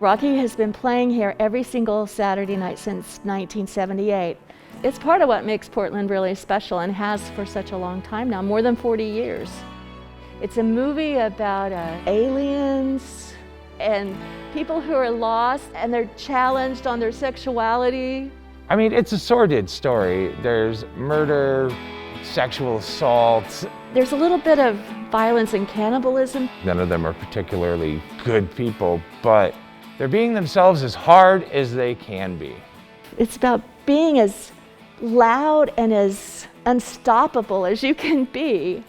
Rocky has been playing here every single Saturday night since 1978. It's part of what makes Portland really special and has for such a long time now, more than 40 years. It's a movie about aliens and people who are lost and they're challenged on their sexuality. I mean, it's a sordid story. There's murder, sexual assault. There's a little bit of violence and cannibalism. None of them are particularly good people, but they're being themselves as hard as they can be. It's about being as loud and as unstoppable as you can be.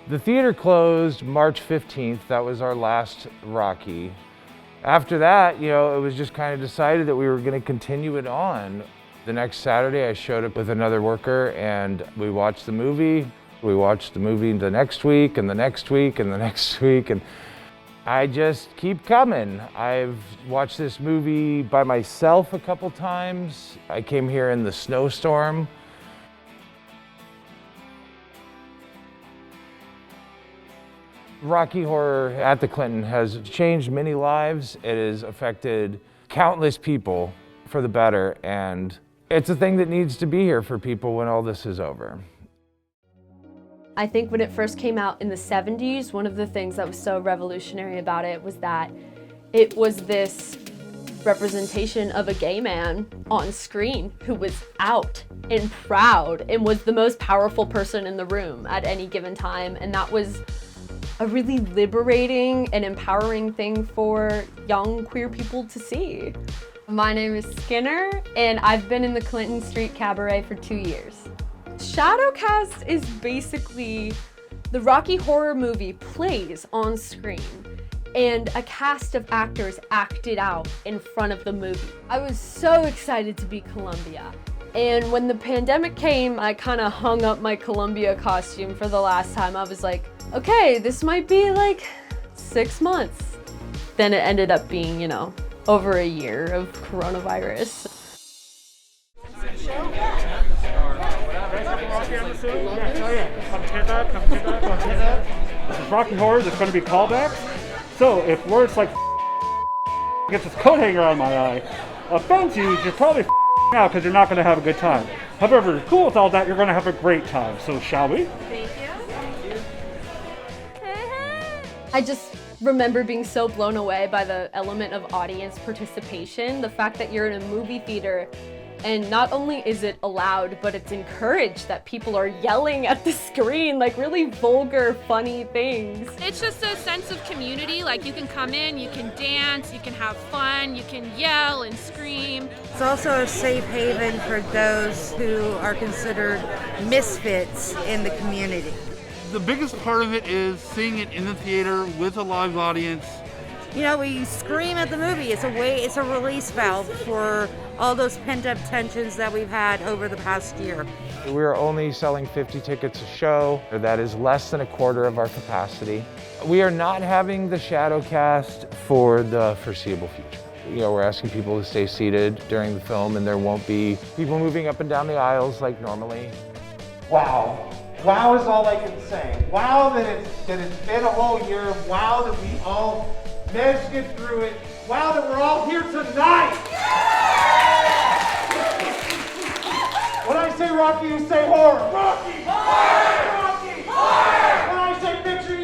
The theater closed March 15th. That was our last Rocky. After that, it was just kind of decided that we were going to continue it on. The next Saturday, I showed up with another worker and we watched the movie. We watched the movie the next week and the next week and the next week, and I just keep coming. I've watched this movie by myself a couple times. I came here in the snowstorm. Rocky Horror at the Clinton has changed many lives. It has affected countless people for the better, and it's a thing that needs to be here for people when all this is over. I think when it first came out in the 70s, one of the things that was so revolutionary about it was that it was this representation of a gay man on screen who was out and proud and was the most powerful person in the room at any given time, and that was a really liberating and empowering thing for young queer people to see. My name is Skinner, and I've been in the Clinton Street Cabaret for 2 years. Shadowcast is basically the Rocky Horror movie plays on screen, and a cast of actors acted out in front of the movie. I was so excited to be Columbia. And when the pandemic came, I kind of hung up my Columbia costume for the last time. I was like, okay, this might be like 6 months. Then it ended up being, over a year of coronavirus. This is Rocky Horror. There's going to be callbacks. So if words like gets this coat hanger on my eye offends you, you're probably out because you're not going to have a good time. However, cool with all that, you're going to have a great time. So shall we? Thank you. I just remember being so blown away by the element of audience participation, the fact that you're in a movie theater and not only is it allowed, but it's encouraged that people are yelling at the screen, like really vulgar, funny things. It's just a sense of community, like you can come in, you can dance, you can have fun, you can yell and scream. It's also a safe haven for those who are considered misfits in the community. The biggest part of it is seeing it in the theater with a live audience. We scream at the movie. It's a release valve for all those pent-up tensions that we've had over the past year. We're only selling 50 tickets a show. That is less than a quarter of our capacity. We are not having the Shadowcast for the foreseeable future. We're asking people to stay seated during the film, and there won't be people moving up and down the aisles like normally. Wow. Wow is all I can say. Wow that it's been a whole year. Wow that we all managed to get through it. Wow that we're all here tonight. When I say Rocky, you say horror. Rocky! Horror! Rocky! Horror! When I say picture,